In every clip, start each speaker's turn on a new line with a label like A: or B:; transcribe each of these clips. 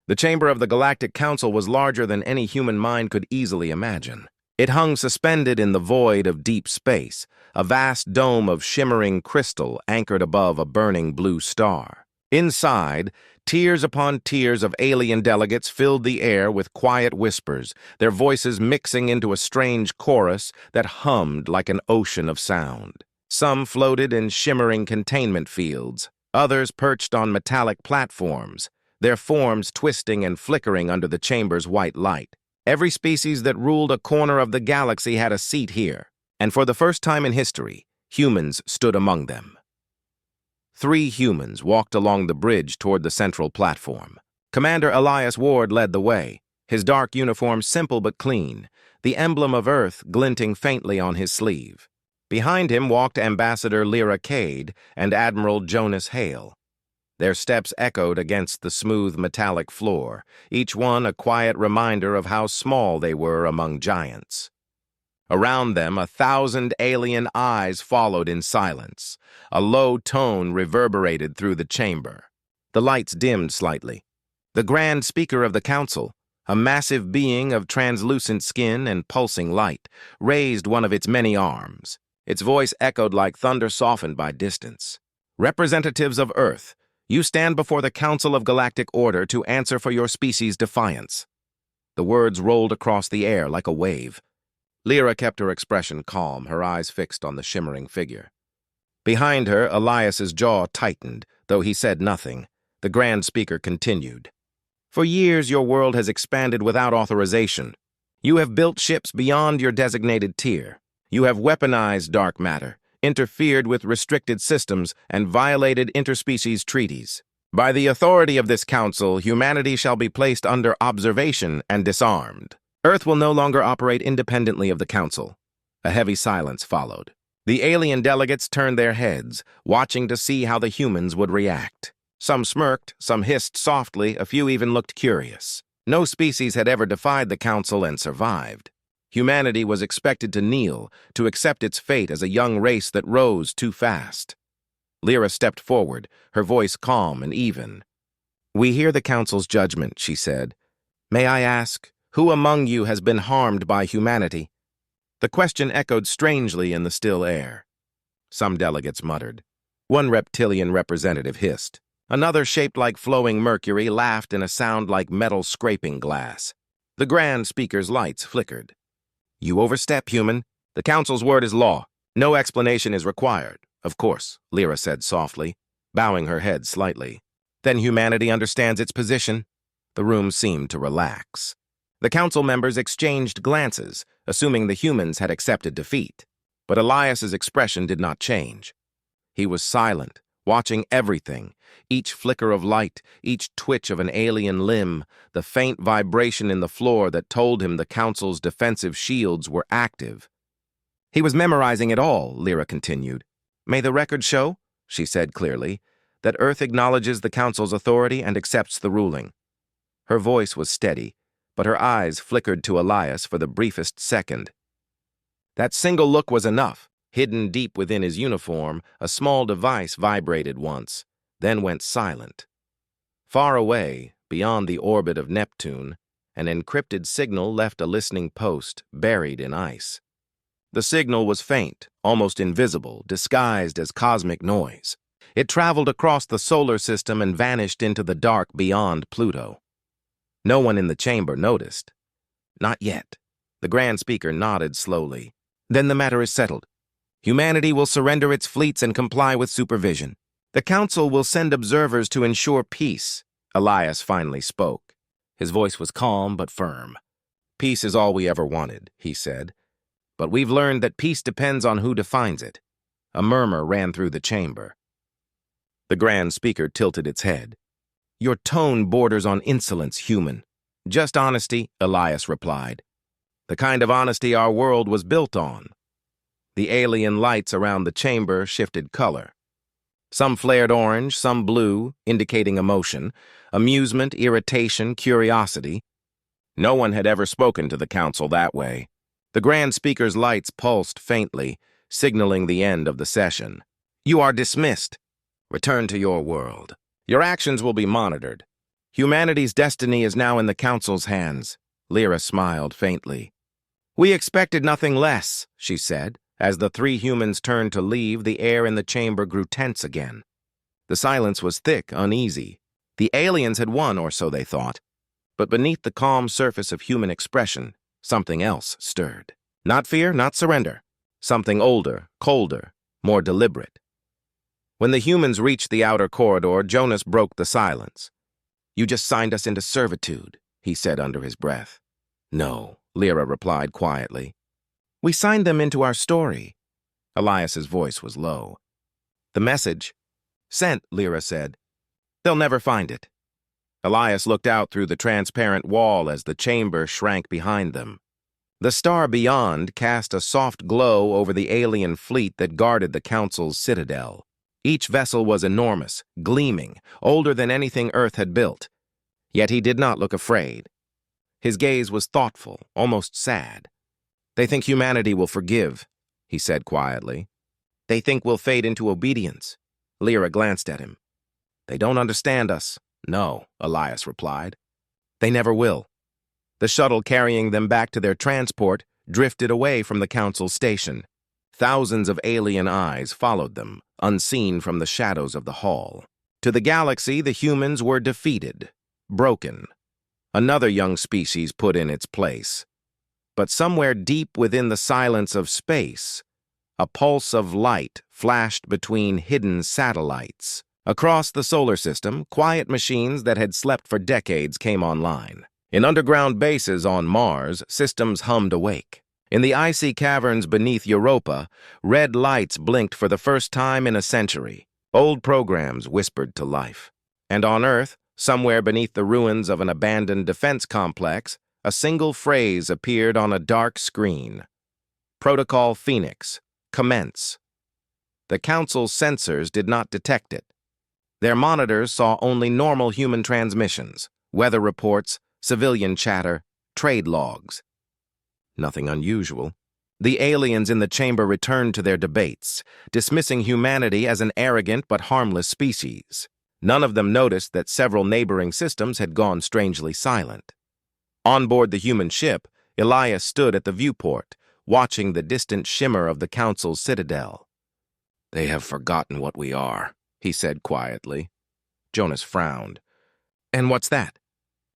A: The chamber of the Galactic Council was larger than any human mind could easily imagine. It hung suspended in the void of deep space, a vast dome of shimmering crystal anchored above a burning blue star. Inside, tiers upon tiers of alien delegates filled the air with quiet whispers, their voices mixing into a strange chorus that hummed like an ocean of sound. Some floated in shimmering containment fields, others perched on metallic platforms, their forms twisting and flickering under the chamber's white light. Every species that ruled a corner of the galaxy had a seat here, and for the first time in history, humans stood among them. 3 humans walked along the bridge toward the central platform. Commander Elias Ward led the way, his dark uniform simple but clean, the emblem of Earth glinting faintly on his sleeve. Behind him walked Ambassador Lyra Cade and Admiral Jonas Hale. Their steps echoed against the smooth metallic floor, each one a quiet reminder of how small they were among giants. Around them, 1,000 alien eyes followed in silence. A low tone reverberated through the chamber. The lights dimmed slightly. The Grand Speaker of the Council, a massive being of translucent skin and pulsing light, raised one of its many arms. Its voice echoed like thunder softened by distance. "Representatives of Earth, you stand before the Council of Galactic Order to answer for your species' defiance." The words rolled across the air like a wave. Lyra kept her expression calm, her eyes fixed on the shimmering figure. Behind her, Elias's jaw tightened, though he said nothing. The Grand Speaker continued. "For years, your world has expanded without authorization. You have built ships beyond your designated tier. You have weaponized dark matter, interfered with restricted systems, and violated interspecies treaties. By the authority of this council, humanity shall be placed under observation and disarmed. Earth will no longer operate independently of the council." A heavy silence followed. The alien delegates turned their heads, watching to see how the humans would react. Some smirked, some hissed softly, a few even looked curious. No species had ever defied the council and survived. Humanity was expected to kneel, to accept its fate as a young race that rose too fast. Lyra stepped forward, her voice calm and even. "We hear the council's judgment," she said. "May I ask, who among you has been harmed by humanity?" The question echoed strangely in the still air. Some delegates muttered. One reptilian representative hissed. Another, shaped like flowing mercury, laughed in a sound like metal scraping glass. The Grand Speaker's lights flickered. "You overstep, human. The council's word is law. No explanation is required." "Of course," Lyra said softly, bowing her head slightly. "Then humanity understands its position." The room seemed to relax. The council members exchanged glances, assuming the humans had accepted defeat. But Elias's expression did not change. He was silent, watching everything, each flicker of light, each twitch of an alien limb, the faint vibration in the floor that told him the council's defensive shields were active. "He was memorizing it all," Lyra continued. "May the record show," she said clearly, "that Earth acknowledges the council's authority and accepts the ruling." Her voice was steady, but her eyes flickered to Elias for the briefest second. That single look was enough. Hidden deep within his uniform, a small device vibrated once, then went silent. Far away, beyond the orbit of Neptune, an encrypted signal left a listening post buried in ice. The signal was faint, almost invisible, disguised as cosmic noise. It traveled across the solar system and vanished into the dark beyond Pluto. No one in the chamber noticed. "Not yet." The Grand Speaker nodded slowly. "Then the matter is settled. Humanity will surrender its fleets and comply with supervision. The Council will send observers to ensure peace." Elias finally spoke. His voice was calm but firm. "Peace is all we ever wanted," he said. "But we've learned that peace depends on who defines it." A murmur ran through the chamber. The Grand Speaker tilted its head. "Your tone borders on insolence, human." "Just honesty," Elias replied. "The kind of honesty our world was built on." The alien lights around the chamber shifted color. Some flared orange, some blue, indicating emotion, amusement, irritation, curiosity. No one had ever spoken to the council that way. The Grand Speaker's lights pulsed faintly, signaling the end of the session. "You are dismissed. Return to your world. Your actions will be monitored." Humanity's destiny is now in the Council's hands. Lyra smiled faintly. We expected nothing less, she said. As the three humans turned to leave, the air in the chamber grew tense again. The silence was thick, uneasy. The aliens had won, or so they thought. But beneath the calm surface of human expression, something else stirred. Not fear, not surrender. Something older, colder, more deliberate. When the humans reached the outer corridor, Jonas broke the silence. You just signed us into servitude, he said under his breath. No, Lyra replied quietly. We signed them into our story. Elias's voice was low. The message? Sent, Lyra said. They'll never find it. Elias looked out through the transparent wall as the chamber shrank behind them. The star beyond cast a soft glow over the alien fleet that guarded the Council's citadel. Each vessel was enormous, gleaming, older than anything Earth had built. Yet he did not look afraid. His gaze was thoughtful, almost sad. They think humanity will forgive, he said quietly. They think we'll fade into obedience. Lyra glanced at him. They don't understand us. No, Elias replied. They never will. The shuttle carrying them back to their transport drifted away from the Council station. Thousands of alien eyes followed them, unseen from the shadows of the hall. To the galaxy, the humans were defeated, broken. Another young species put in its place. But somewhere deep within the silence of space, a pulse of light flashed between hidden satellites. Across the solar system, quiet machines that had slept for decades came online. In underground bases on Mars, systems hummed awake. In the icy caverns beneath Europa, red lights blinked for the first time in a century. Old programs whispered to life. And on Earth, somewhere beneath the ruins of an abandoned defense complex, a single phrase appeared on a dark screen. Protocol Phoenix. Commence. The Council's sensors did not detect it. Their monitors saw only normal human transmissions, weather reports, civilian chatter, trade logs. Nothing unusual. The aliens in the chamber returned to their debates, dismissing humanity as an arrogant but harmless species. None of them noticed that several neighboring systems had gone strangely silent. On board the human ship, Elias stood at the viewport, watching the distant shimmer of the Council's citadel. They have forgotten what we are, he said quietly. Jonas frowned. And what's that?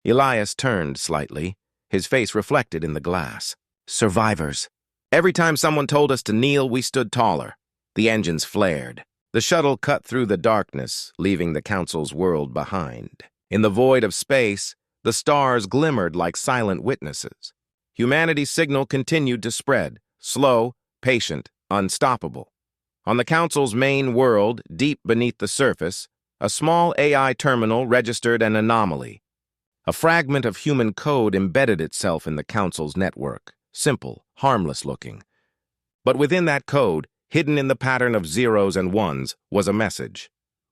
A: Elias turned slightly, his face reflected in the glass. Survivors. Every time someone told us to kneel, we stood taller. The engines flared. The shuttle cut through the darkness, leaving the Council's world behind. In the void of space, the stars glimmered like silent witnesses. Humanity's signal continued to spread, slow, patient, unstoppable. On the Council's main world, deep beneath the surface, a small AI terminal registered an anomaly. A fragment of human code embedded itself in the Council's network, simple, harmless-looking. But within that code, hidden in the pattern of zeros and ones, was a message.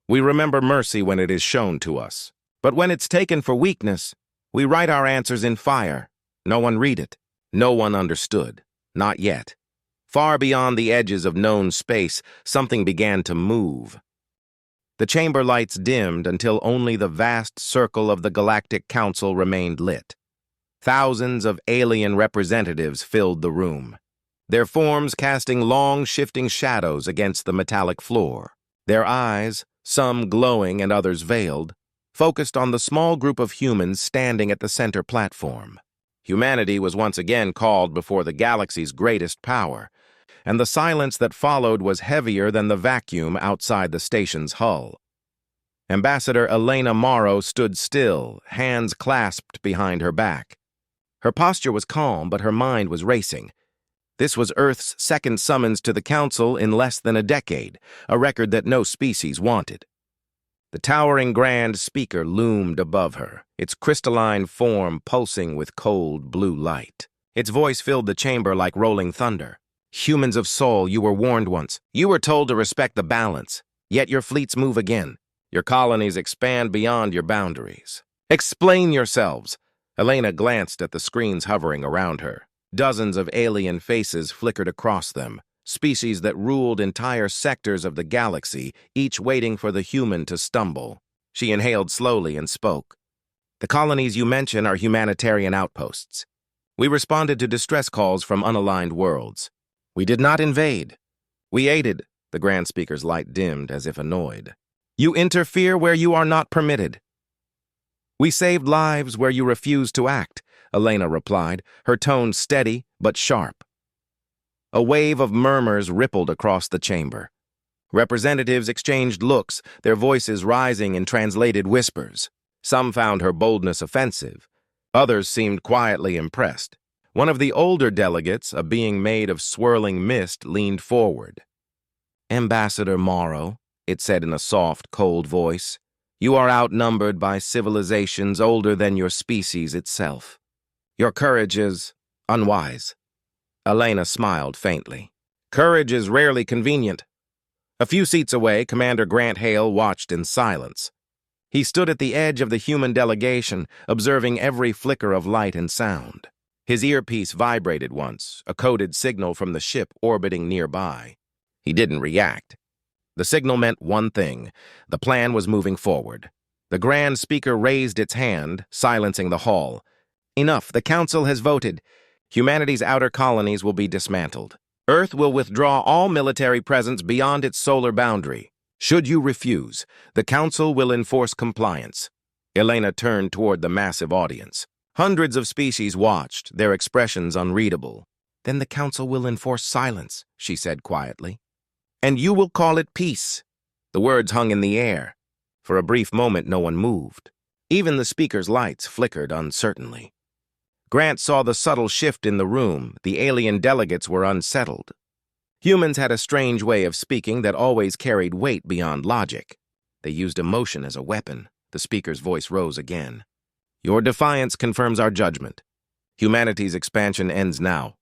A: We remember mercy when it is shown to us. But when it's taken for weakness, we write our answers in fire. No one read it. No one understood. Not yet. Far beyond the edges of known space, something began to move. The chamber lights dimmed until only the vast circle of the Galactic Council remained lit. Thousands of alien representatives filled the room, their forms casting long, shifting shadows against the metallic floor. Their eyes, some glowing and others veiled, focused on the small group of humans standing at the center platform. Humanity was once again called before the galaxy's greatest power, and the silence that followed was heavier than the vacuum outside the station's hull. Ambassador Elena Morrow stood still, hands clasped behind her back. Her posture was calm, but her mind was racing. This was Earth's second summons to the Council in less than a decade, a record that no species wanted. The towering Grand Speaker loomed above her, its crystalline form pulsing with cold blue light. Its voice filled the chamber like rolling thunder. Humans of soul, you were warned once. You were told to respect the balance. Yet your fleets move again. Your colonies expand beyond your boundaries. Explain yourselves. Elena glanced at the screens hovering around her. Dozens of alien faces flickered across them, species that ruled entire sectors of the galaxy, each waiting for the human to stumble. She inhaled slowly and spoke. The colonies you mention are humanitarian outposts. We responded to distress calls from unaligned worlds. We did not invade. We aided. The Grand Speaker's light dimmed as if annoyed. You interfere where you are not permitted. We saved lives where you refused to act, Elena replied, her tone steady but sharp. A wave of murmurs rippled across the chamber. Representatives exchanged looks, their voices rising in translated whispers. Some found her boldness offensive. Others seemed quietly impressed. One of the older delegates, a being made of swirling mist, leaned forward. Ambassador Morrow, it said in a soft, cold voice, you are outnumbered by civilizations older than your species itself. Your courage is unwise. Elena smiled faintly. Courage is rarely convenient. A few seats away, Commander Grant Hale watched in silence. He stood at the edge of the human delegation, observing every flicker of light and sound. His earpiece vibrated once, a coded signal from the ship orbiting nearby. He didn't react. The signal meant one thing. The plan was moving forward. The Grand Speaker raised its hand, silencing the hall. Enough, the Council has voted. Humanity's outer colonies will be dismantled. Earth will withdraw all military presence beyond its solar boundary. Should you refuse, the Council will enforce compliance. Elena turned toward the massive audience. Hundreds of species watched, their expressions unreadable. Then the Council will enforce silence, she said quietly. And you will call it peace. The words hung in the air. For a brief moment, no one moved. Even the speaker's lights flickered uncertainly. Grant saw the subtle shift in the room. The alien delegates were unsettled. Humans had a strange way of speaking that always carried weight beyond logic. They used emotion as a weapon. The speaker's voice rose again. Your defiance confirms our judgment. Humanity's expansion ends now.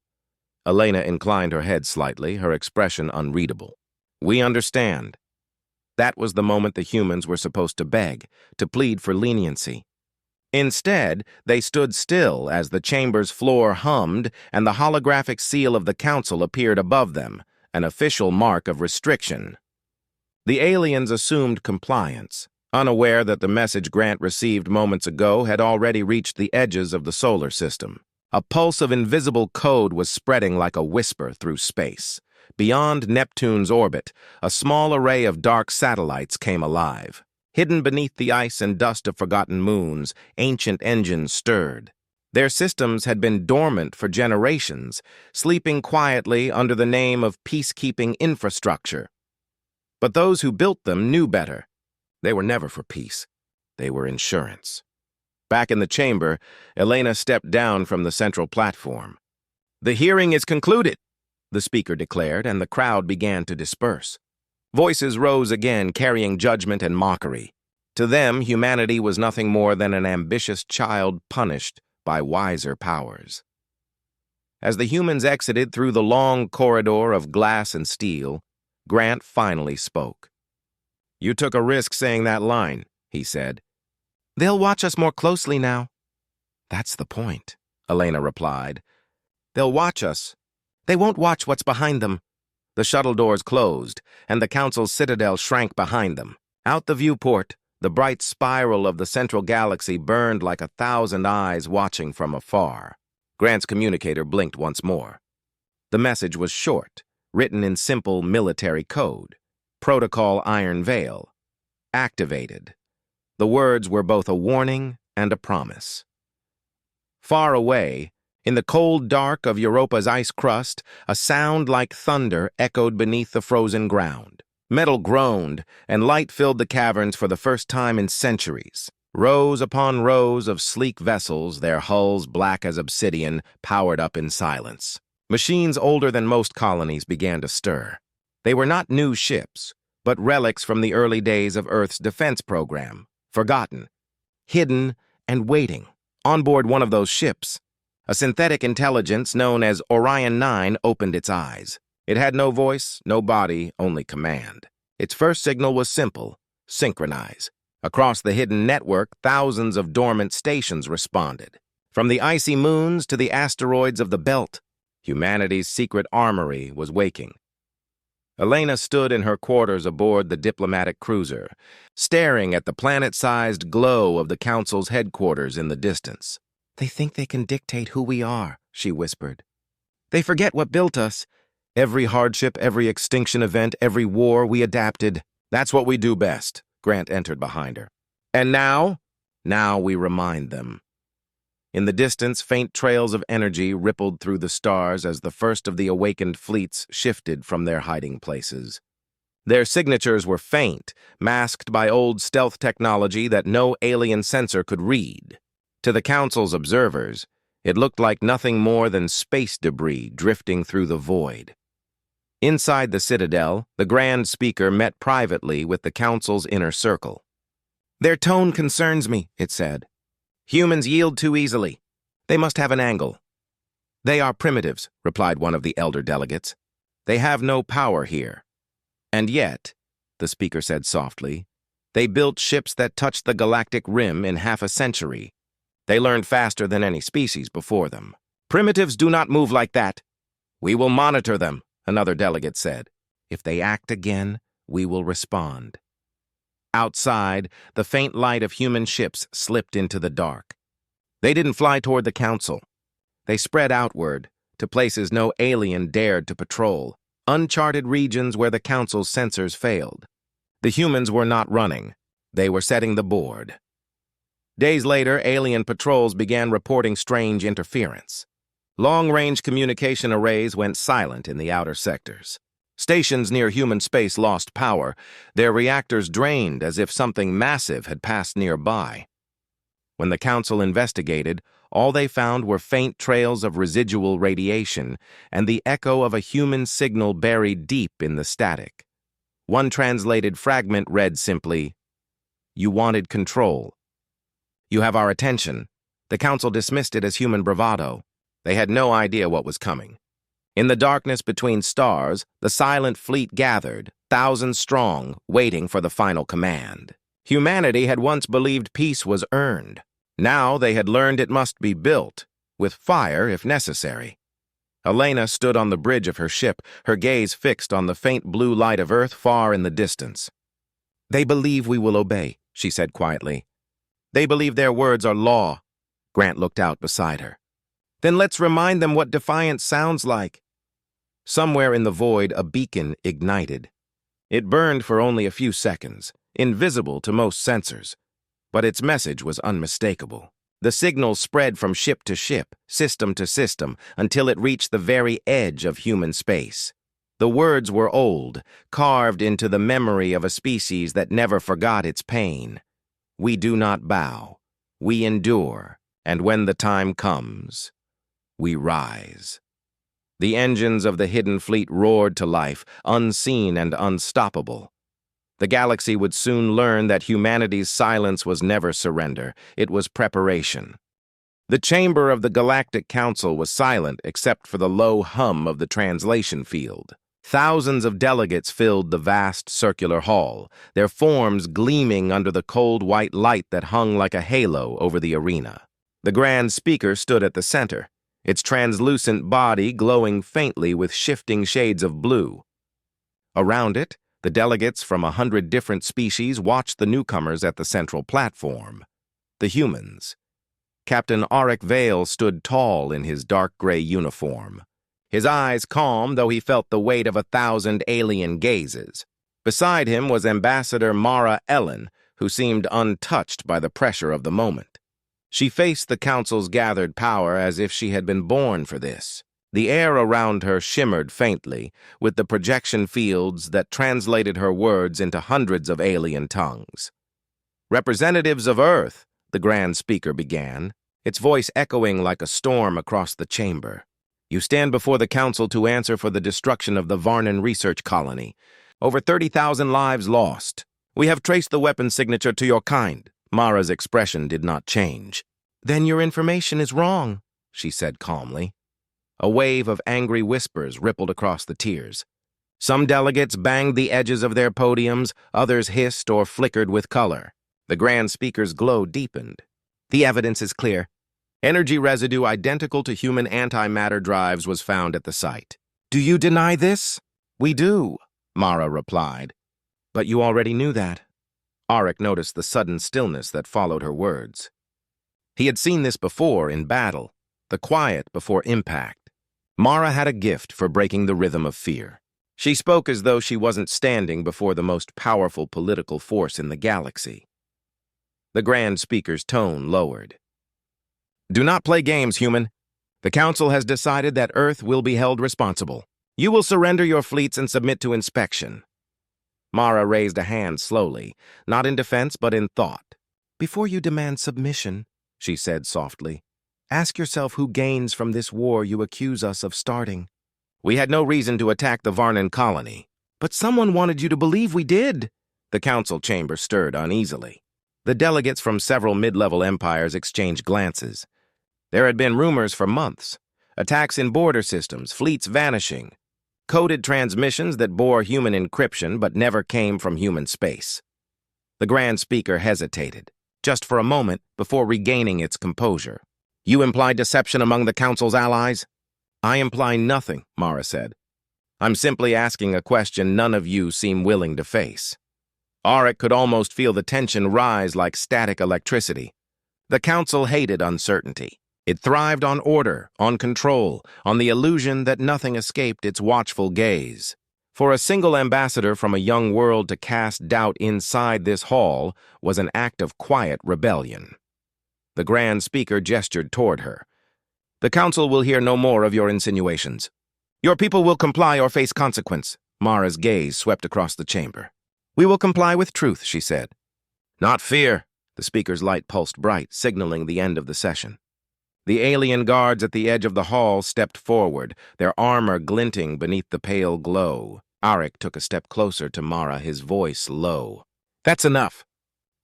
A: Elena inclined her head slightly, her expression unreadable. We understand. That was the moment the humans were supposed to beg, to plead for leniency. Instead, they stood still as the chamber's floor hummed and the holographic seal of the Council appeared above them, an official mark of restriction. The aliens assumed compliance, unaware that the message Grant received moments ago had already reached the edges of the solar system. A pulse of invisible code was spreading like a whisper through space. Beyond Neptune's orbit, a small array of dark satellites came alive. Hidden beneath the ice and dust of forgotten moons, ancient engines stirred. Their systems had been dormant for generations, sleeping quietly under the name of peacekeeping infrastructure. But those who built them knew better. They were never for peace. They were insurance. Back in the chamber, Elena stepped down from the central platform. The hearing is concluded, the speaker declared, and the crowd began to disperse. Voices rose again, carrying judgment and mockery. To them, humanity was nothing more than an ambitious child punished by wiser powers. As the humans exited through the long corridor of glass and steel, Grant finally spoke. You took a risk saying that line, he said. They'll watch us more closely now. That's the point, Elena replied. They'll watch us. They won't watch what's behind them. The shuttle doors closed, and the Council's citadel shrank behind them. Out the viewport, the bright spiral of the central galaxy burned like 1,000 eyes watching from afar. Grant's communicator blinked once more. The message was short, written in simple military code. Protocol Iron Veil. Activated. The words were both a warning and a promise. Far away, in the cold dark of Europa's ice crust, a sound like thunder echoed beneath the frozen ground. Metal groaned, and light filled the caverns for the first time in centuries. Rows upon rows of sleek vessels, their hulls black as obsidian, powered up in silence. Machines older than most colonies began to stir. They were not new ships, but relics from the early days of Earth's defense program, forgotten, hidden, and waiting. On board one of those ships, a synthetic intelligence known as Orion 9 opened its eyes. It had no voice, no body, only command. Its first signal was simple: synchronize. Across the hidden network, thousands of dormant stations responded. From the icy moons to the asteroids of the belt, humanity's secret armory was waking. Elena stood in her quarters aboard the diplomatic cruiser, staring at the planet-sized glow of the Council's headquarters in the distance. "They think they can dictate who we are," she whispered. "They forget what built us. Every hardship, every extinction event, every war, we adapted. That's what we do best." Grant entered behind her. "And now? Now we remind them." In the distance, faint trails of energy rippled through the stars as the first of the awakened fleets shifted from their hiding places. Their signatures were faint, masked by old stealth technology that no alien sensor could read. To the Council's observers, it looked like nothing more than space debris drifting through the void. Inside the Citadel, the Grand Speaker met privately with the Council's inner circle. "Their tone concerns me," it said. "Humans yield too easily. They must have an angle." "They are primitives," replied one of the elder delegates. "They have no power here. And yet," the speaker said softly, "they built ships that touched the galactic rim in half a century. They learned faster than any species before them." "Primitives do not move like that." "We will monitor them," another delegate said. "If they act again, we will respond." Outside, the faint light of human ships slipped into the dark. They didn't fly toward the Council. They spread outward, to places no alien dared to patrol, uncharted regions where the Council's sensors failed. The humans were not running. They were setting the board. Days later, alien patrols began reporting strange interference. Long-range communication arrays went silent in the outer sectors. Stations near human space lost power, their reactors drained as if something massive had passed nearby. When the Council investigated, all they found were faint trails of residual radiation and the echo of a human signal buried deep in the static. One translated fragment read simply, "You wanted control. You have our attention." The Council dismissed it as human bravado. They had no idea what was coming. In the darkness between stars, the silent fleet gathered, thousands strong, waiting for the final command. Humanity had once believed peace was earned. Now they had learned it must be built, with fire if necessary. Elena stood on the bridge of her ship, her gaze fixed on the faint blue light of Earth far in the distance. "They believe we will obey," she said quietly. "They believe their words are law." Grant looked out beside her. "Then let's remind them what defiance sounds like." Somewhere in the void, a beacon ignited. It burned for only a few seconds, invisible to most sensors, but its message was unmistakable. The signal spread from ship to ship, system to system, until it reached the very edge of human space. The words were old, carved into the memory of a species that never forgot its pain. "We do not bow. We endure, and when the time comes, we rise." The engines of the hidden fleet roared to life, unseen and unstoppable. The galaxy would soon learn that humanity's silence was never surrender, it was preparation. The chamber of the Galactic Council was silent except for the low hum of the translation field. Thousands of delegates filled the vast circular hall, their forms gleaming under the cold white light that hung like a halo over the arena. The Grand Speaker stood at the center, its translucent body glowing faintly with shifting shades of blue. Around it, the delegates from 100 different species watched the newcomers at the central platform, the humans. Captain Auric Vale stood tall in his dark gray uniform, his eyes calm though he felt the weight of 1,000 alien gazes. Beside him was Ambassador Mara Ellen, who seemed untouched by the pressure of the moment. She faced the Council's gathered power as if she had been born for this. The air around her shimmered faintly, with the projection fields that translated her words into hundreds of alien tongues. "Representatives of Earth," the Grand Speaker began, its voice echoing like a storm across the chamber. "You stand before the Council to answer for the destruction of the Varnan research colony. Over 30,000 lives lost. We have traced the weapon signature to your kind." Mara's expression did not change. "Then your information is wrong," she said calmly. A wave of angry whispers rippled across the tiers. Some delegates banged the edges of their podiums, others hissed or flickered with color. The Grand Speaker's glow deepened. "The evidence is clear. Energy residue identical to human antimatter drives was found at the site." "Do you deny this?" "We do. Mara replied. But you already knew that. Auric noticed the sudden stillness that followed her words. He had seen this before in battle, the quiet before impact. Mara had a gift for breaking the rhythm of fear. She spoke as though she wasn't standing before the most powerful political force in the galaxy. The Grand Speaker's tone lowered. Do not play games, human. The Council has decided that Earth will be held responsible. You will surrender your fleets and submit to inspection. Mara raised a hand slowly, not in defense but in thought. Before you demand submission, she said softly, ask yourself who gains from this war you accuse us of starting. We had no reason to attack the Varnan colony. But someone wanted you to believe we did. The council chamber stirred uneasily. The delegates from several mid-level empires exchanged glances. There had been rumors for months. Attacks in border systems, fleets vanishing, coded transmissions that bore human encryption but never came from human space. The Grand Speaker hesitated, just for a moment before regaining its composure. You imply deception among the Council's allies? I imply nothing, Mara said. I'm simply asking a question none of you seem willing to face. Auric could almost feel the tension rise like static electricity. The Council hated uncertainty. It thrived on order, on control, on the illusion that nothing escaped its watchful gaze. For a single ambassador from a young world to cast doubt inside this hall was an act of quiet rebellion. The Grand Speaker gestured toward her. The Council will hear no more of your insinuations. Your people will comply or face consequence. Mara's gaze swept across the chamber. We will comply with truth, she said. Not fear. The Speaker's light pulsed bright, signaling the end of the session. The alien guards at the edge of the hall stepped forward, their armor glinting beneath the pale glow. Auric took a step closer to Mara, his voice low. That's enough.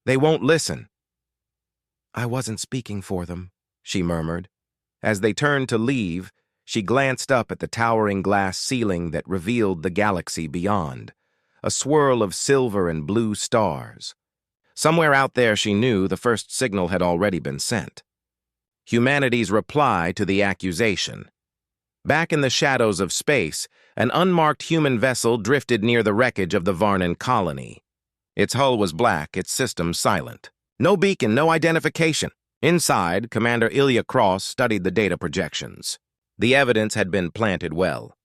A: They won't listen. I wasn't speaking for them, she murmured. As they turned to leave, she glanced up at the towering glass ceiling that revealed the galaxy beyond, a swirl of silver and blue stars. Somewhere out there, she knew, the first signal had already been sent. Humanity's reply to the accusation. Back in the shadows of space, an unmarked human vessel drifted near the wreckage of the Varnan colony. Its hull was black, its system silent. No beacon, no identification. Inside, Commander Ilya Cross studied the data projections. The evidence had been planted well.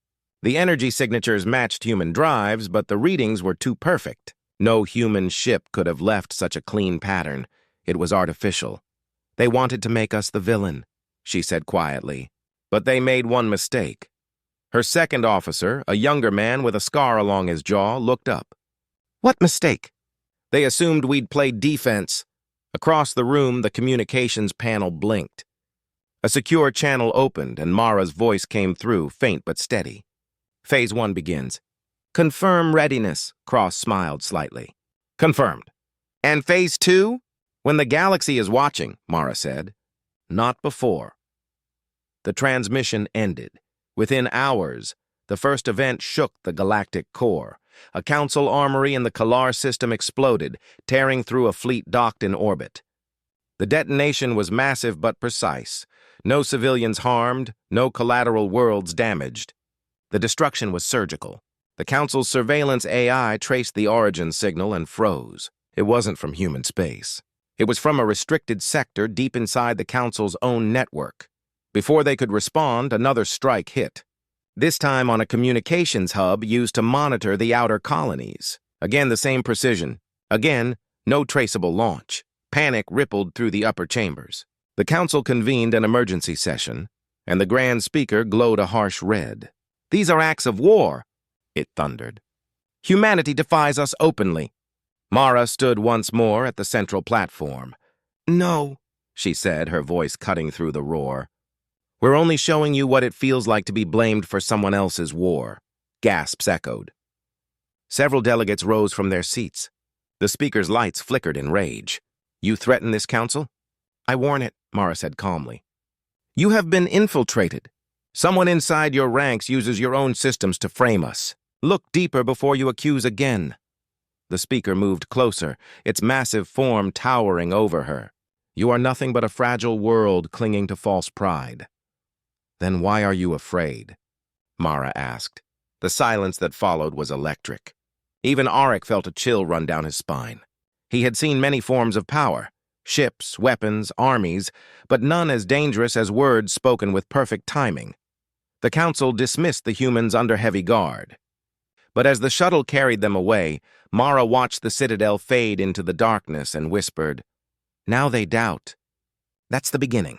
A: The energy signatures matched human drives, but the readings were too perfect. No human ship could have left such a clean pattern. It was artificial. They wanted to make us the villain, she said quietly. But they made one mistake. Her second officer, a younger man with a scar along his jaw, looked up. What mistake? They assumed we'd played defense. Across the room, the communications panel blinked. A secure channel opened, and Mara's voice came through, faint but steady. Phase 1 begins. Confirm readiness, Cross smiled slightly. Confirmed. And Phase 2? When the galaxy is watching, Mara said. Not before. The transmission ended. Within hours, the first event shook the galactic core. A council armory in the Kalar system exploded, tearing through a fleet docked in orbit. The detonation was massive but precise. No civilians harmed, no collateral worlds damaged. The destruction was surgical. The council's surveillance AI traced the origin signal and froze. It wasn't from human space. It was from a restricted sector deep inside the council's own network. Before they could respond, another strike hit. This time on a communications hub used to monitor the outer colonies. Again, the same precision. Again, no traceable launch. Panic rippled through the upper chambers. The council convened an emergency session, and the Grand Speaker glowed a harsh red. These are acts of war, it thundered. Humanity defies us openly. Mara stood once more at the central platform. No, she said, her voice cutting through the roar. We're only showing you what it feels like to be blamed for someone else's war. Gasps echoed. Several delegates rose from their seats. The speaker's lights flickered in rage. You threaten this council? I warn it, Mara said calmly. You have been infiltrated. Someone inside your ranks uses your own systems to frame us. Look deeper before you accuse again. The speaker moved closer, its massive form towering over her. You are nothing but a fragile world clinging to false pride. Then why are you afraid? Mara asked. The silence that followed was electric. Even Auric felt a chill run down his spine. He had seen many forms of power, ships, weapons, armies, but none as dangerous as words spoken with perfect timing. The council dismissed the humans under heavy guard. But as the shuttle carried them away, Mara watched the citadel fade into the darkness and whispered, "Now they doubt." That's the beginning.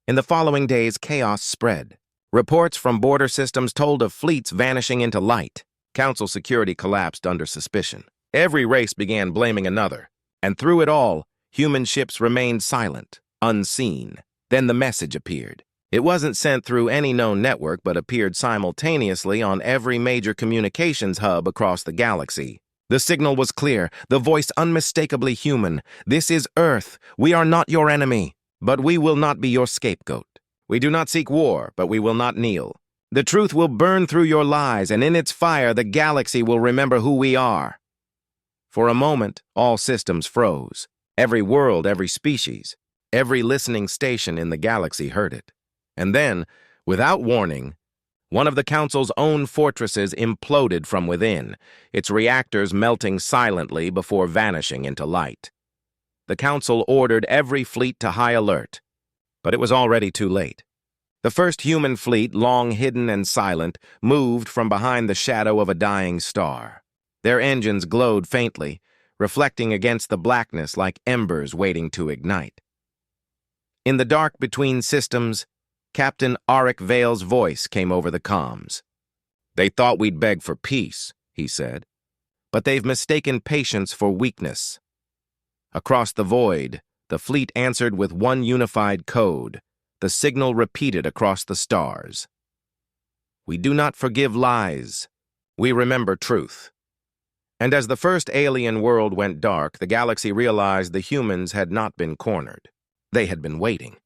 A: In the following days, chaos spread. Reports from border systems told of fleets vanishing into light. Council security collapsed under suspicion. Every race began blaming another. And through it all, human ships remained silent, unseen. Then the message appeared. It wasn't sent through any known network, but appeared simultaneously on every major communications hub across the galaxy. The signal was clear, the voice unmistakably human. "This is Earth. We are not your enemy, but we will not be your scapegoat. We do not seek war, but we will not kneel. The truth will burn through your lies, and in its fire the galaxy will remember who we are." For a moment, all systems froze. Every world, every species, every listening station in the galaxy heard it. And then, without warning, one of the Council's own fortresses imploded from within, its reactors melting silently before vanishing into light. The Council ordered every fleet to high alert, but it was already too late. The first human fleet, long hidden and silent, moved from behind the shadow of a dying star. Their engines glowed faintly, reflecting against the blackness like embers waiting to ignite. In the dark between systems, Captain Auric Vale's voice came over the comms. "They thought we'd beg for peace," he said, "but they've mistaken patience for weakness." Across the void, the fleet answered with one unified code, the signal repeated across the stars. "We do not forgive lies. We remember truth." And as the first alien world went dark, the galaxy realized the humans had not been cornered. They had been waiting.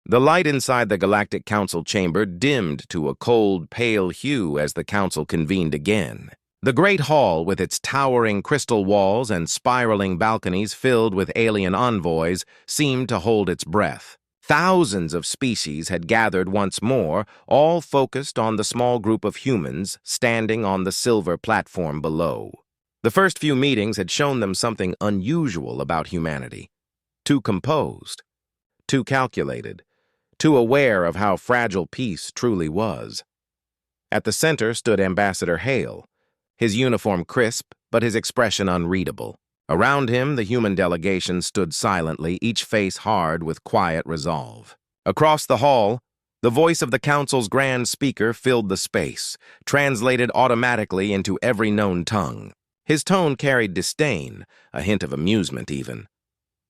A: The light inside the Galactic Council chamber dimmed to a cold, pale hue as the Council convened again. The great hall, with its towering crystal walls and spiraling balconies filled with alien envoys, seemed to hold its breath. Thousands of species had gathered once more, all focused on the small group of humans standing on the silver platform below. The first few meetings had shown them something unusual about humanity. Too composed, too calculated, too aware of how fragile peace truly was. At the center stood Ambassador Hale, his uniform crisp, but his expression unreadable. Around him, the human delegation stood silently, each face hard with quiet resolve. Across the hall, the voice of the Council's grand speaker filled the space, translated automatically into every known tongue. His tone carried disdain, a hint of amusement even.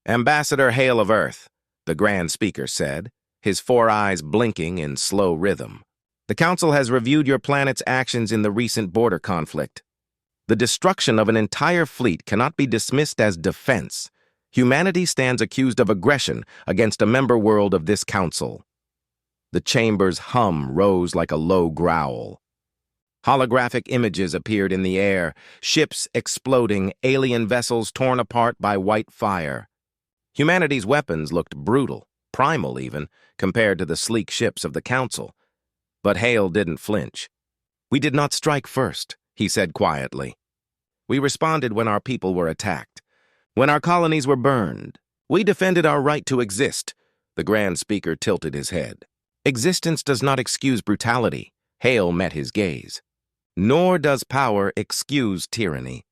A: "Ambassador Hale of Earth," the grand speaker said, his four eyes blinking in slow rhythm. "The Council has reviewed your planet's actions in the recent border conflict. The destruction of an entire fleet cannot be dismissed as defense. Humanity stands accused of aggression against a member world of this Council." The chamber's hum rose like a low growl. Holographic images appeared in the air, ships exploding, alien vessels torn apart by white fire. Humanity's weapons looked brutal, primal even, compared to the sleek ships of the Council. But Hale didn't flinch. "We did not strike first," he said quietly. "We responded when our people were attacked, when our colonies were burned. We defended our right to exist." The grand speaker tilted his head. "Existence does not excuse brutality." Hale met his gaze. "Nor does power excuse tyranny."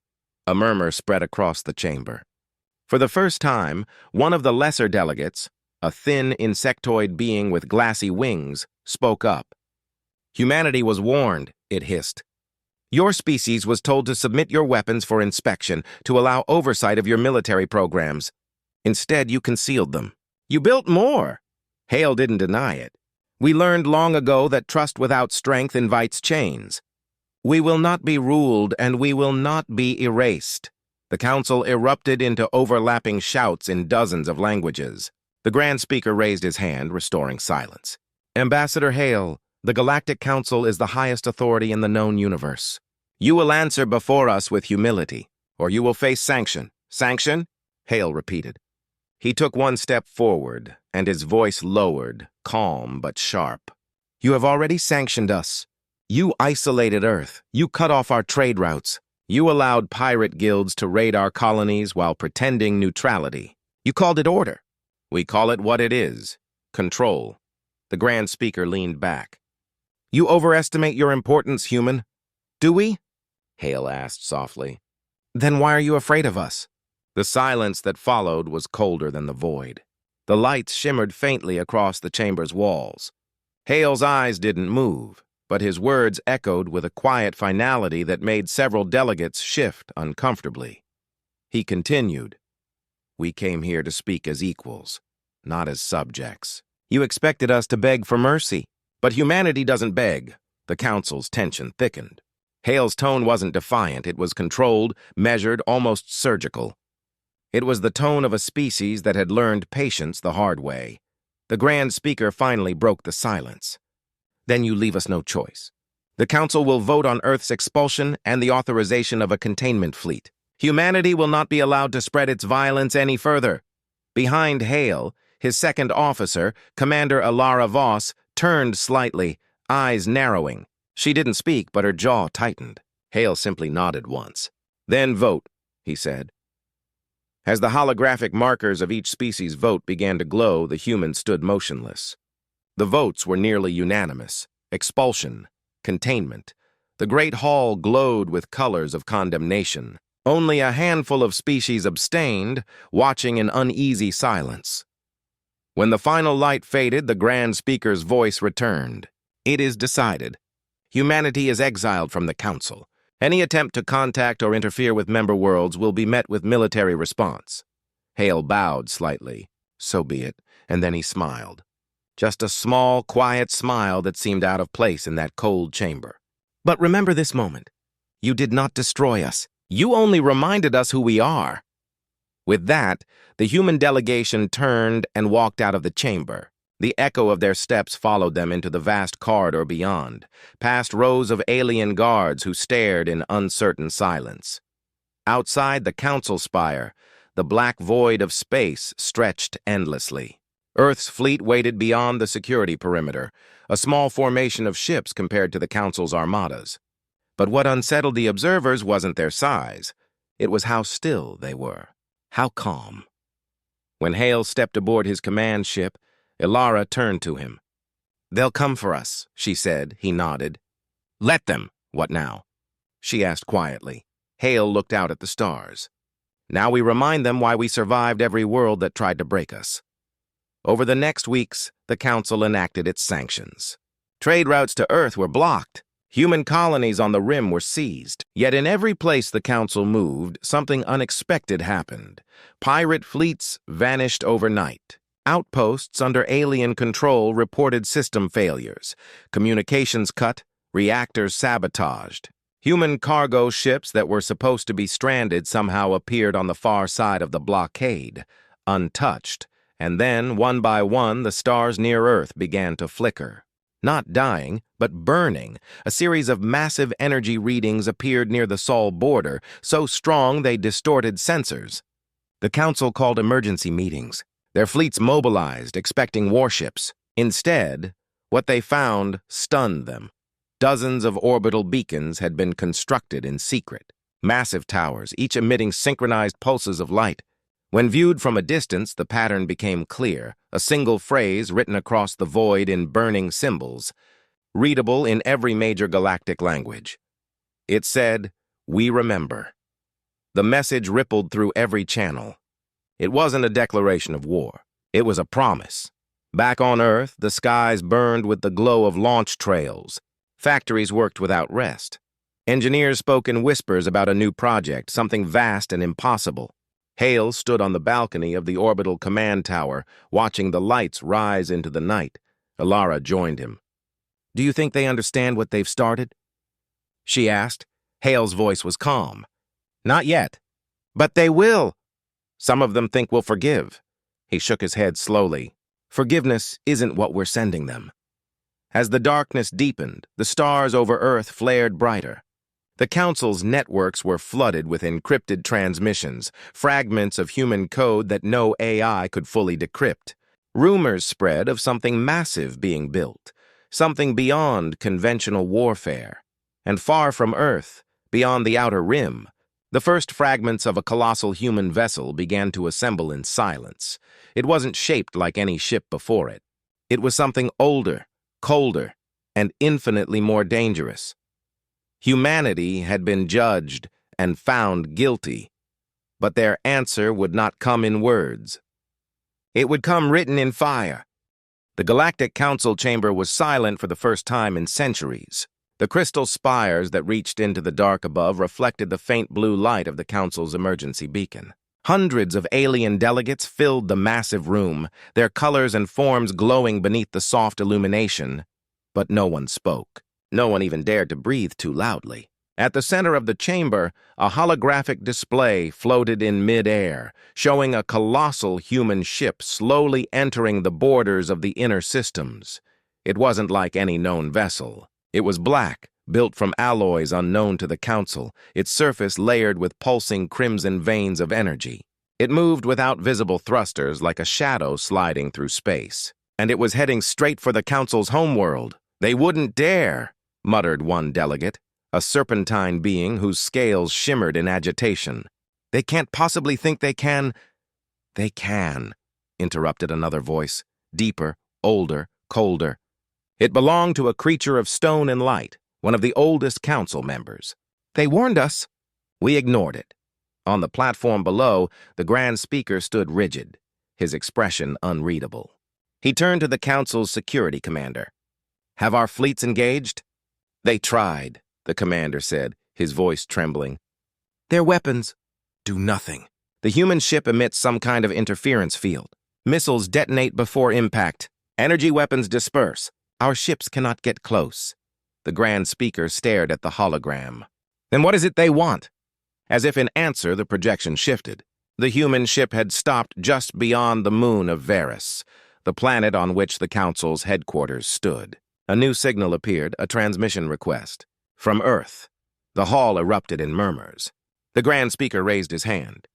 A: A murmur spread across the chamber. For the first time, one of the lesser delegates, a thin insectoid being with glassy wings, spoke up. "Humanity was warned," it hissed. "Your species was told to submit your weapons for inspection, to allow oversight of your military programs. Instead, you concealed them. You built more." Hale didn't deny it. "We learned long ago that trust without strength invites chains. We will not be ruled, and we will not be erased." The Council erupted into overlapping shouts in dozens of languages. The Grand Speaker raised his hand, restoring silence. "Ambassador Hale, the Galactic Council is the highest authority in the known universe. You will answer before us with humility, or you will face sanction." "Sanction?" Hale repeated. He took one step forward, and his voice lowered, calm but sharp. "You have already sanctioned us. You isolated Earth. You cut off our trade routes. You allowed pirate guilds to raid our colonies while pretending neutrality. You called it order. We call it what it is. Control. The Grand Speaker leaned back. You overestimate your importance, human. Do we? Hale asked softly. Then why are you afraid of us? The silence that followed was colder than the void. The lights shimmered faintly across the chamber's walls. Hale's eyes didn't move, but his words echoed with a quiet finality that made several delegates shift uncomfortably. He continued, We came here to speak as equals, not as subjects. You expected us to beg for mercy, but humanity doesn't beg. The Council's tension thickened. Hale's tone wasn't defiant, it was controlled, measured, almost surgical. It was the tone of a species that had learned patience the hard way. The Grand Speaker finally broke the silence. Then you leave us no choice. The Council will vote on Earth's expulsion and the authorization of a containment fleet. Humanity will not be allowed to spread its violence any further. Behind Hale, his second officer, Commander Alara Voss, turned slightly, eyes narrowing. She didn't speak, but her jaw tightened. Hale simply nodded once. Then vote, he said. As the holographic markers of each species' vote began to glow, the humans stood motionless. The votes were nearly unanimous. Expulsion, containment. The great hall glowed with colors of condemnation. Only a handful of species abstained, watching in uneasy silence. When the final light faded, the Grand Speaker's voice returned. It is decided. Humanity is exiled from the Council. Any attempt to contact or interfere with member worlds will be met with military response. Hale bowed slightly. So be it, and then he smiled. Just a small, quiet smile that seemed out of place in that cold chamber. But remember this moment. You did not destroy us. You only reminded us who we are. With that, the human delegation turned and walked out of the chamber. The echo of their steps followed them into the vast corridor beyond, past rows of alien guards who stared in uncertain silence. Outside the council spire, the black void of space stretched endlessly. Earth's fleet waited beyond the security perimeter, a small formation of ships compared to the council's armadas. But what unsettled the observers wasn't their size. It was how still they were, how calm. When Hale stepped aboard his command ship, Ilara turned to him. They'll come for us, she said. He nodded. Let them. What now? She asked quietly. Hale looked out at the stars. Now we remind them why we survived every world that tried to break us. Over the next weeks, the Council enacted its sanctions. Trade routes to Earth were blocked. Human colonies on the rim were seized. Yet in every place the Council moved, something unexpected happened. Pirate fleets vanished overnight. Outposts under alien control reported system failures, communications cut, reactors sabotaged. Human cargo ships that were supposed to be stranded somehow appeared on the far side of the blockade, untouched, and then, one by one, the stars near Earth began to flicker. Not dying, but burning. A series of massive energy readings appeared near the Sol border, so strong they distorted sensors. The Council called emergency meetings. Their fleets mobilized, expecting warships. Instead, what they found stunned them. Dozens of orbital beacons had been constructed in secret. Massive towers, each emitting synchronized pulses of light. When viewed from a distance, the pattern became clear, a single phrase written across the void in burning symbols, readable in every major galactic language. It said, "We remember." The message rippled through every channel. It wasn't a declaration of war. It was a promise. Back on Earth, the skies burned with the glow of launch trails. Factories worked without rest. Engineers spoke in whispers about a new project, something vast and impossible. Hale stood on the balcony of the orbital command tower, watching the lights rise into the night. Ilara joined him. "Do you think they understand what they've started?" she asked. Hale's voice was calm. "Not yet. But they will. Some of them think we'll forgive." He shook his head slowly. "Forgiveness isn't what we're sending them." As the darkness deepened, the stars over Earth flared brighter. The Council's networks were flooded with encrypted transmissions, fragments of human code that no AI could fully decrypt. Rumors spread of something massive being built. something beyond conventional warfare. And far from Earth, beyond the outer rim, the first fragments of a colossal human vessel began to assemble in silence. It wasn't shaped like any ship before it. It was something older, colder, and infinitely more dangerous. Humanity had been judged and found guilty, but their answer would not come in words. It would come written in fire. The Galactic Council chamber was silent for the first time in centuries. The crystal spires that reached into the dark above reflected the faint blue light of the Council's emergency beacon. Hundreds of alien delegates filled the massive room, their colors and forms glowing beneath the soft illumination. But no one spoke. No one even dared to breathe too loudly. At the center of the chamber, a holographic display floated in mid-air, showing a colossal human ship slowly entering the borders of the inner systems. It wasn't like any known vessel. It was black, built from alloys unknown to the Council, its surface layered with pulsing crimson veins of energy. It moved without visible thrusters like a shadow sliding through space. And it was heading straight for the Council's homeworld. "They wouldn't dare," muttered one delegate, a serpentine being whose scales shimmered in agitation. "They can't possibly think they can—" "They can," interrupted another voice, deeper, older, colder. It belonged to a creature of stone and light, one of the oldest council members. "They warned us." We ignored it. On the platform below, the Grand Speaker stood rigid, his expression unreadable. He turned to the council's security commander. "Have our fleets engaged?" "They tried," the commander said, his voice trembling. "Their weapons do nothing. The human ship emits some kind of interference field. Missiles detonate before impact. Energy weapons disperse. Our ships cannot get close." The Grand Speaker stared at the hologram. "Then what is it they want?" As if in answer, the projection shifted. The human ship had stopped just beyond the moon of Varus, the planet on which the Council's headquarters stood. A new signal appeared, a transmission request. From Earth. The hall erupted in murmurs. The Grand Speaker raised his hand.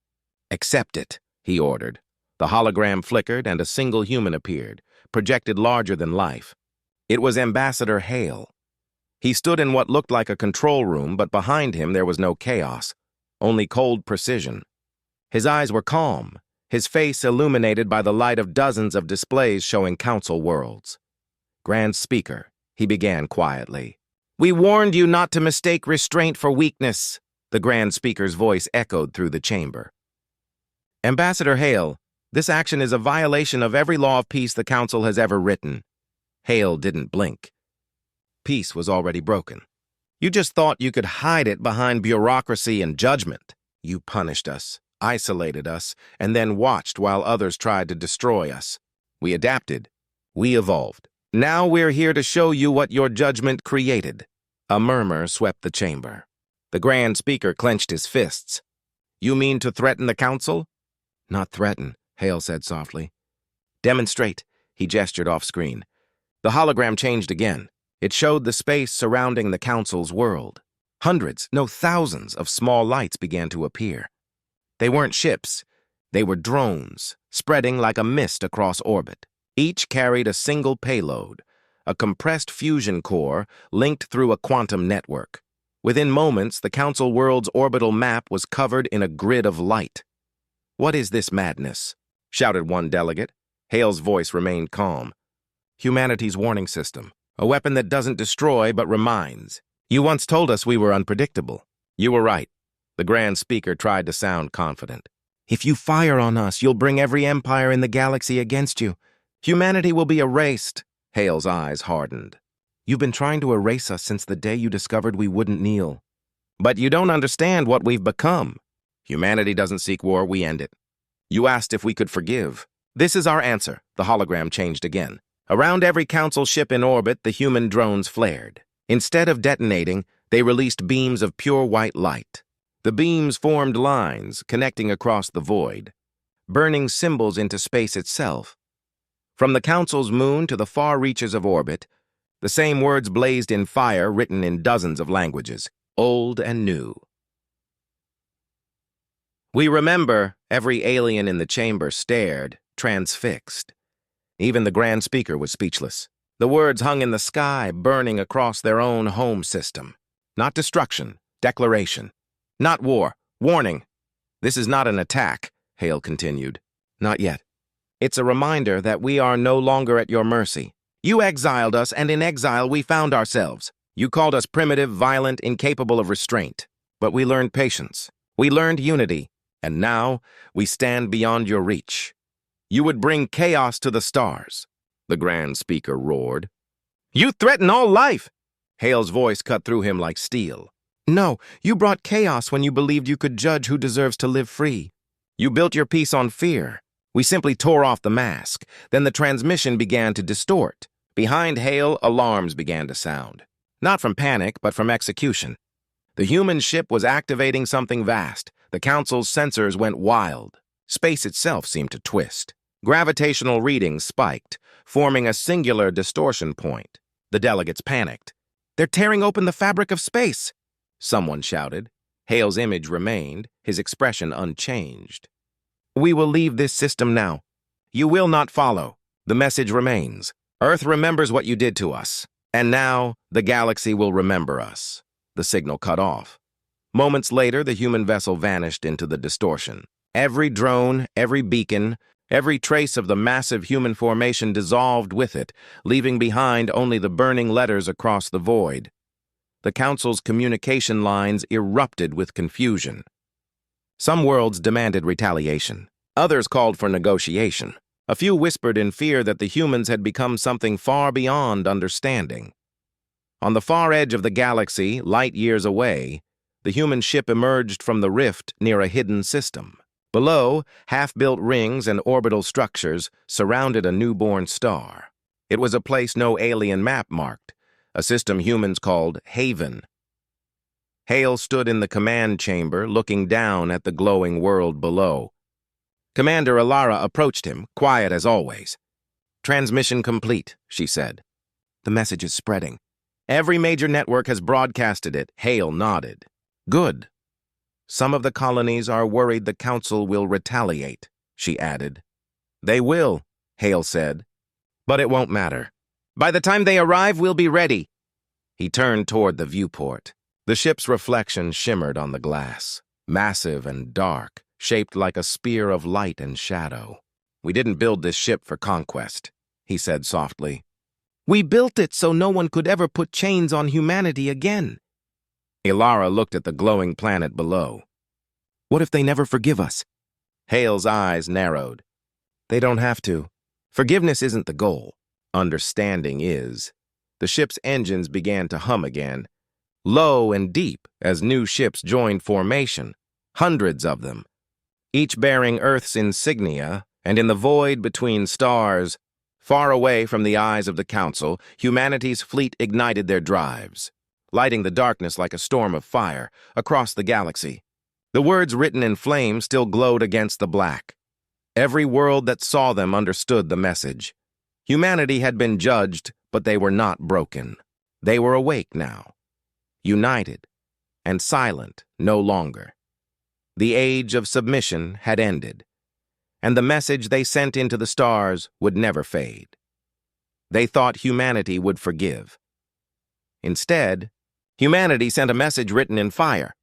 A: "Accept it," he ordered. The hologram flickered and a single human appeared, projected larger than life. It was Ambassador Hale. He stood in what looked like a control room, but behind him there was no chaos, only cold precision. His eyes were calm, his face illuminated by the light of dozens of displays showing council worlds. "Grand Speaker," he began quietly. "We warned you not to mistake restraint for weakness," the Grand Speaker's voice echoed through the chamber. "Ambassador Hale, this action is a violation of every law of peace the Council has ever written." Hale didn't blink. Peace was already broken. "You just thought you could hide it behind bureaucracy and judgment. You punished us, isolated us, and then watched while others tried to destroy us. We adapted. We evolved. Now we're here to show you what your judgment created." A murmur swept the chamber. The Grand Speaker clenched his fists. "You mean to threaten the Council?" "Not threaten," Hale said softly. "Demonstrate," he gestured off-screen. The hologram changed again. It showed the space surrounding the Council's world. Hundreds, no thousands, of small lights began to appear. They weren't ships. They were drones, spreading like a mist across orbit. Each carried a single payload, a compressed fusion core linked through a quantum network. Within moments, the Council world's orbital map was covered in a grid of light. "What is this madness?" shouted one delegate. Hale's voice remained calm. "Humanity's warning system. A weapon that doesn't destroy but reminds. You once told us we were unpredictable." "You were right." The Grand Speaker tried to sound confident. "If you fire on us, you'll bring every empire in the galaxy against you. Humanity will be erased." Hale's eyes hardened. "You've been trying to erase us since the day you discovered we wouldn't kneel." "But you don't understand what we've become. Humanity doesn't seek war, we end it. You asked if we could forgive. This is our answer." The hologram changed again. Around every Council ship in orbit, the human drones flared. Instead of detonating, they released beams of pure white light. The beams formed lines, connecting across the void, burning symbols into space itself. From the Council's moon to the far reaches of orbit, the same words blazed in fire written in dozens of languages, old and new. We remember every alien in the chamber stared, transfixed. Even the Grand Speaker was speechless. The words hung in the sky, burning across their own home system. Not destruction, declaration. Not war, warning. This is not an attack, Hale continued. Not yet. It's a reminder that we are no longer at your mercy. You exiled us, and in exile we found ourselves. You called us primitive, violent, incapable of restraint. But we learned patience. We learned unity. And now we stand beyond your reach. You would bring chaos to the stars, the Grand Speaker roared. You threaten all life! Hale's voice cut through him like steel. No, you brought chaos when you believed you could judge who deserves to live free. You built your peace on fear. We simply tore off the mask. Then the transmission began to distort. Behind Hale, alarms began to sound. Not from panic, but from execution. The human ship was activating something vast. The Council's sensors went wild. Space itself seemed to twist. Gravitational readings spiked, forming a singular distortion point. The delegates panicked. They're tearing open the fabric of space, someone shouted. Hale's image remained, his expression unchanged. We will leave this system now. You will not follow. The message remains. Earth remembers what you did to us. And now, the galaxy will remember us. The signal cut off. Moments later, the human vessel vanished into the distortion. Every drone, every beacon, every trace of the massive human formation dissolved with it, leaving behind only the burning letters across the void. The Council's communication lines erupted with confusion. Some worlds demanded retaliation. Others called for negotiation. A few whispered in fear that the humans had become something far beyond understanding. On the far edge of the galaxy, light years away, the human ship emerged from the rift near a hidden system. Below, half-built rings and orbital structures surrounded a newborn star. It was a place no alien map marked, a system humans called Haven. Hale stood in the command chamber, looking down at the glowing world below. Commander Alara approached him, quiet as always. Transmission complete, she said. The message is spreading. Every major network has broadcasted it. Hale nodded. Good. Some of the colonies are worried the Council will retaliate, she added. They will, Hale said. But it won't matter. By the time they arrive, we'll be ready. He turned toward the viewport. The ship's reflection shimmered on the glass, massive and dark, shaped like a spear of light and shadow. We didn't build this ship for conquest, he said softly. We built it so no one could ever put chains on humanity again. Ilara looked at the glowing planet below. What if they never forgive us? Hale's eyes narrowed. They don't have to. Forgiveness isn't the goal. Understanding is. The ship's engines began to hum again, low and deep as new ships joined formation, hundreds of them, each bearing Earth's insignia, and in the void between stars, far away from the eyes of the Council, humanity's fleet ignited their drives, lighting the darkness like a storm of fire across the galaxy. The words written in flame still glowed against the black. Every world that saw them understood the message. Humanity had been judged, but they were not broken. They were awake now, united, and silent no longer. The age of submission had ended, and the message they sent into the stars would never fade. They thought humanity would forgive. Instead, humanity sent a message written in fire.